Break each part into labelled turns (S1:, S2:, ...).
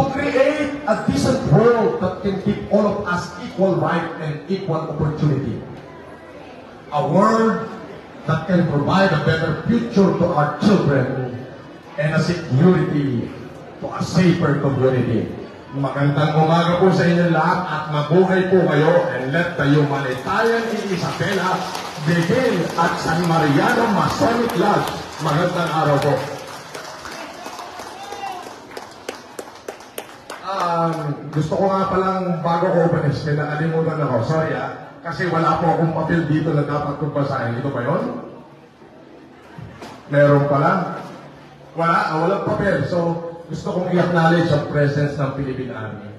S1: to create a decent world that can give all of us equal right and equal opportunity. A world that can provide a better future to our children and a security to a safer community. Magandang umaga po sa inyong lahat at mabuhay po kayo, and let the humanitarian in Isabela begin at San Mariano Masonic Lodge. Magandang araw po. Gusto ko nga palang bago ko umalis, nakalimutan ako. Sorry kasi wala po akong papel dito na dapat kong basahin. Ito ba yun? Meron pala? Walang papel. So, gusto kong i-acknowledge ang presence ng Philippine Army.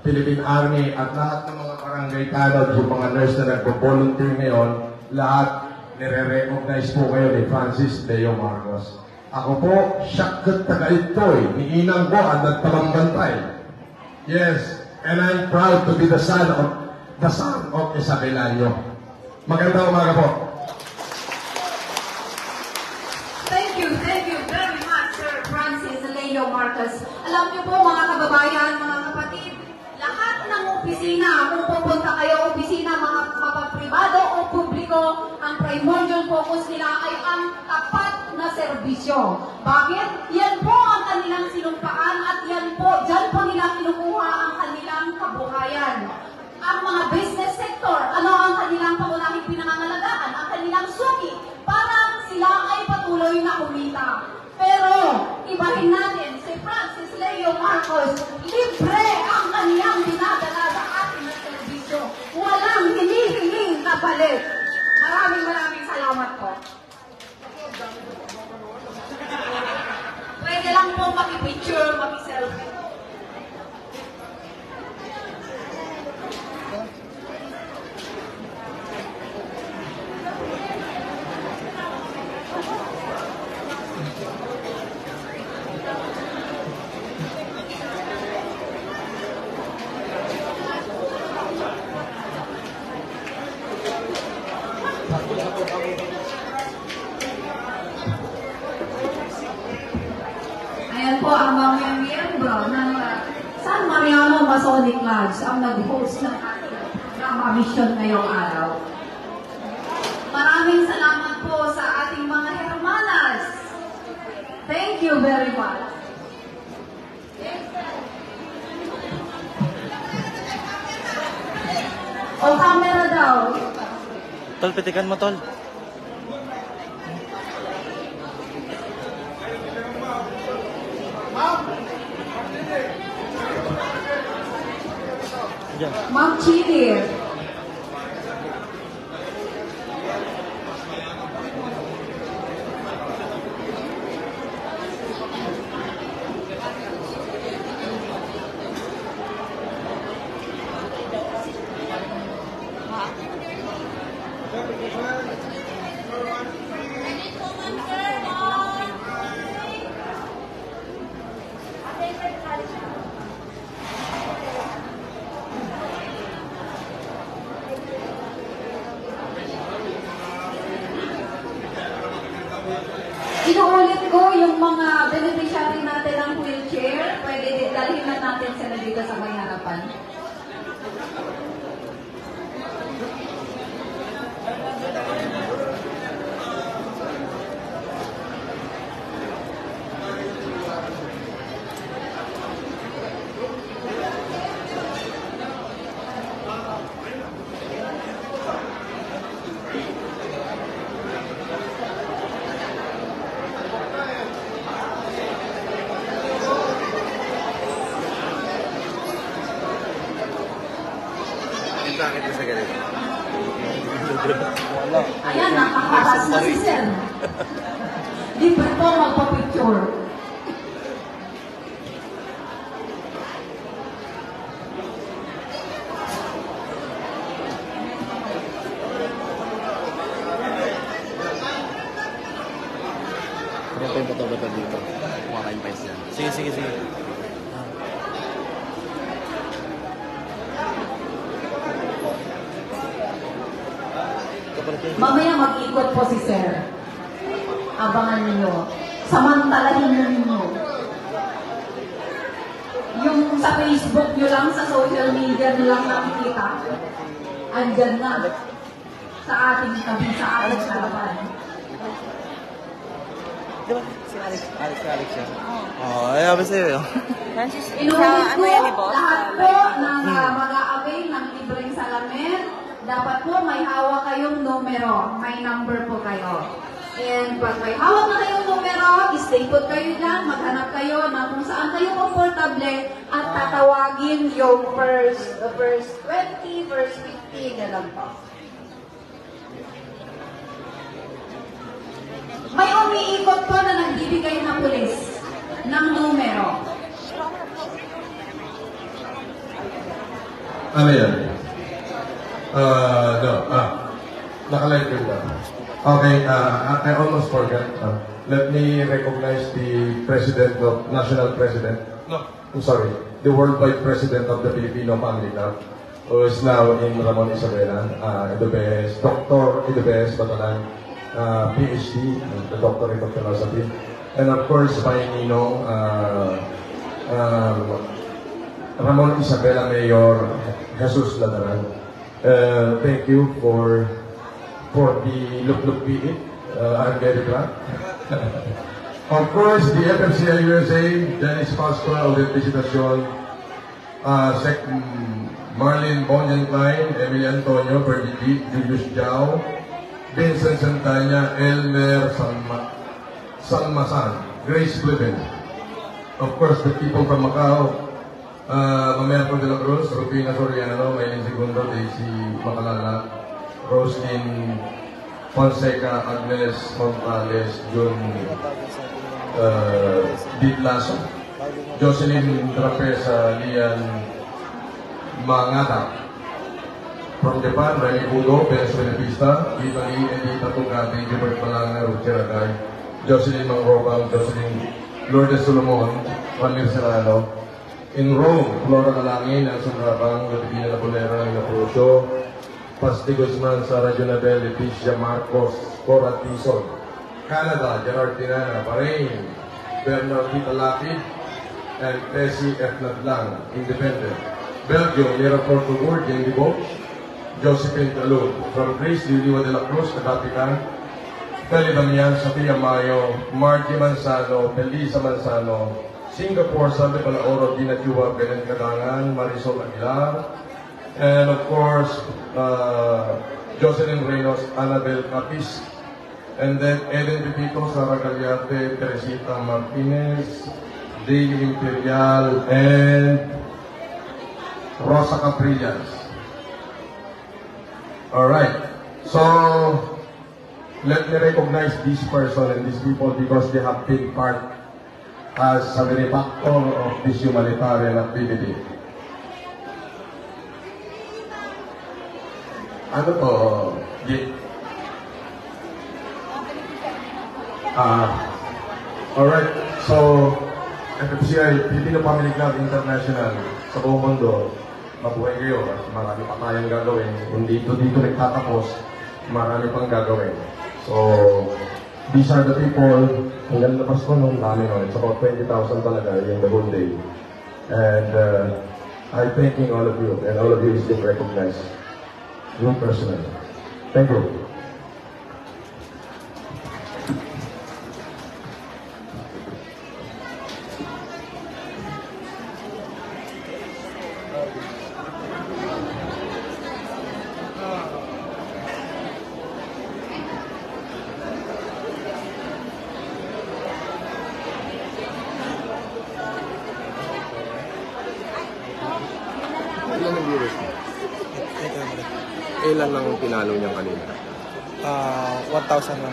S1: Philippine Army at lahat ng mga barangay tanod, yung mga nurse na nagpo-volunteer ngayon, lahat nire-recognize po kayo ni Francis Leo Marcos. Ako po, Shakot Tagaitoy, ni Inang ko at nagpalambantay. Yes, and I'm proud to be the son of Isabelaño. Magandang umaga po.
S2: Thank you very much, Sir Francis Leo Marcos. Alam niyo po, mga kababayan, mga kapatid, lahat ng opisina, kung pupunta kayo, opisina, mga pribado o publiko, ang primordial focus nila ay ang tapat na serbisyo. Bakit? Yan po ang kanilang sinumpaan at yan po, dyan po nila kinukuha ang kanilang kabuhayan. Ang mga business sector, ano ang kanilang pangunahing pinangangalagaan? Ang kanilang suki, para sila ay patuloy na kumita. Pero, ibahin natin, si Francis Leo Marcos, libre ang kaniyang dinadala sa ating na serbisyo. Walang hinihiling na balik. Maraming salamat po. Pwede lang po makipicture, makiselfie. Ayan po ang mga miyembro ng San Mariano Masonic Lodge ang nag-host ng ating drama mission ngayong araw. Maraming salamat po sa ating mga hermanas. Thank you very much. O camera daw.
S3: Tol, petikan mo, Tol.
S2: Ma'am Chidi. Inuulit ko yung mga beneficiary natin ng wheelchair. Pwede dalhin na natin sila dito sa may harapan. Ayan, nakakaras na si Sir. Libre po magpa-picture.
S3: Kaya pa yung bato-bato dito. Kumakain pa yan. Sige.
S2: Mamaya mag-ikot po si Sir. Abangan ninyo. Samantalahin ninyo. Yung sa Facebook nyo lang, sa social media nyo lang nakikita, andyan na sa ating tabi, sa ating harapan.
S3: Di ba? Si Alex. Alex yan. Oo, ayaw ba sa'yo yun?
S4: Francis,
S2: Inuulit
S4: sa
S2: po,
S4: ano yan ni boss?
S2: lahat po na mag-a-avail ng libreng salamin, dapat po may hawak kayong numero, may number po kayo. And pag may hawak na kayong numero, stay put kayo dyan, maghanap kayo ng kung saan kayo komportable at tatawagin yung first 20, first 50, gano'n po. May umiikot po na nagbibigay ng pulis ng numero.
S1: Ano yan? No. Nakalive ko ba? Okay, I almost forgot. Let me recognize the National President. No, I'm sorry. The Worldwide President of the Filipino Family Club, who is now in Ramon Isabela, Idubes, Dr. Idubes Batalan, PhD, the Doctorate of Philosophy. And of course, my ninong, Ramon Isabela Mayor Jesus Ladaran. Thank you for the look PE. I'm very glad. Of course, the FMCI USA, Dennis Pascual, Ulit Visitacion, Sec Marlene Bonjan Klein, Emily Antonio, Bernie Julius Jao, Vincent Santana, Elmer Sanmasan, Grace Cleven. Of course, the people from Macau, Mamerto de la Cruz, Rufina Soriano, Maylin Segundo, Daisy Macalala, Roslyn Fonseca, Agnes Montales, Jun Ditlaso, Jocelyn Trapeza, Lian Mangata. From Japan, Remy Budo, Pedro Benepista, Italy, Edita Tugati, Gilbert Malanga, Ruchera Guy, Jocelyn Mangrobang, Jocelyn Lourdes Solomon, Juan Serrano. In Rome, Flora Calangin, Nelson Rabang, Lupina Lapunera, Napurusyo, Pasti Guzman, Sara Junabel, Leticia Marcos, Cora Tison. Canada, Gerard Tinana, Bahrain, Bernard Tita Lapid, and Tessie F. Nadlang, Independent. Belgium, Mira Portugur, Jenny Boch, Josephine Talud. From Greece, Liliwa de la Cruz, Kadapitan, Feli Damian, Sofia Mayo, Margie Manzano, Melissa Manzano, Singapore, Sabi Balaoro, Dina Chua, Belen Kadangan, Marisol Aguilar, and of course, Jocelyn Reynos, Annabel Capis, and then Eden Pipito, Sara Galiarte, Teresita Martinez, Daily Imperial, and Rosa Caprillas. Alright, so let me recognize this person and these people because they have been part as a benefactor of this humanitarian activity. Ano to? Alright, so FFCI, Filipino Family Club International, sa buong mundo, mabuhay kayo at marami pa tayong gagawin. Hindi dito nagtatapos, marami pang gagawin. So, these are the people, hanggang na Pasko nung dami nun. It's about 20,000 talaga in the whole day. And I'm thanking all of you, and all of you is being recognized. You personally. Thank you.
S5: Ilan ang viewers mo? Ilan lang ang pinalo niyang kanina?
S3: 1,100.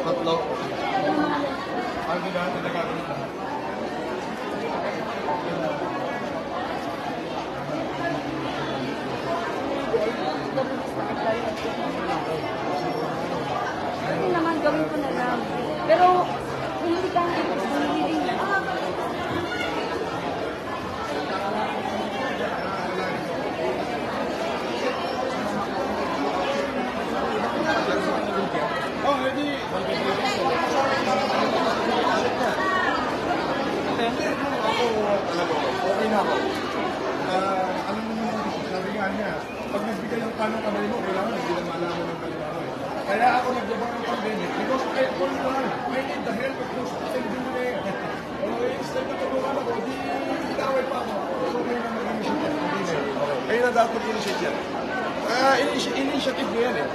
S1: Tatlo. Ang ginawa na nagkakaroon.
S4: Hindi naman, gawin ko na lang. Pero, hindi ka hindi rin.
S1: ako, okay na ako. Alam mo naman, sabi nga niya, pag nagbigay ng paano kamay mo, kailangan hindi na malaman ng kaliwa mo. Kaya ako nagbabang ng pandemic because I told you I need the help of those engineers. Instead na tulungan ako, di away pa ako. So, kayo na mag-initiative. Kayo na dapat initiative. Initiative mo yan eh.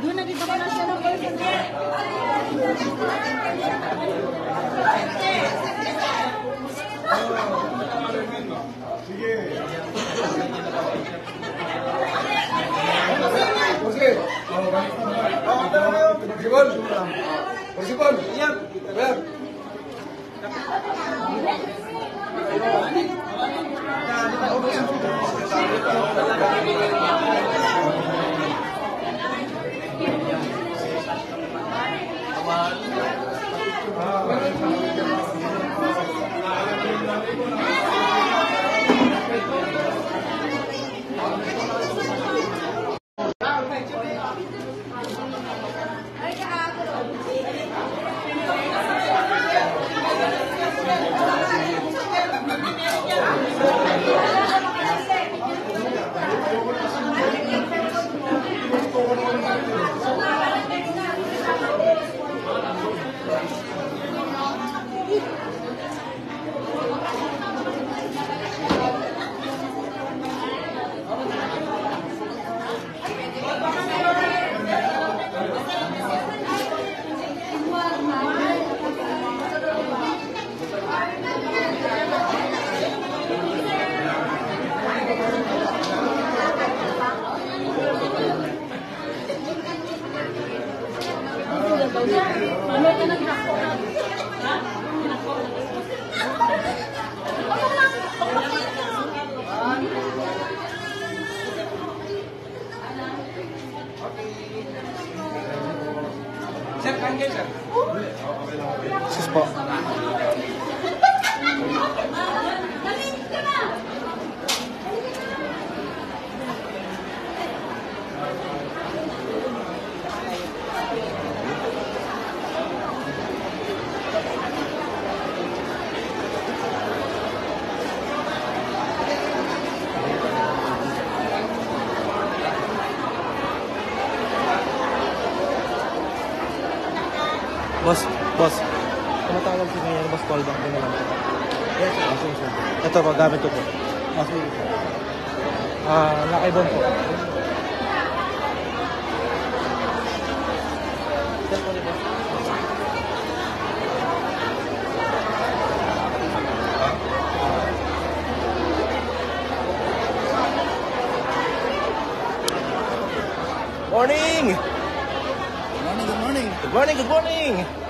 S4: Doon nagkita ko na siya ng boyfriend.
S1: Principal, yan. Yan.
S4: Ano ka nag-rock?
S1: Sir, kangen sir.
S3: Sis po. Boss. Tumatawag ko ngayon, boss, call back ko na lang po. Yes, sir. Ito po, gamit ko po. Sige. Nakaibon po. Sir po, boss. Morning!
S5: Good morning.
S3: Good morning!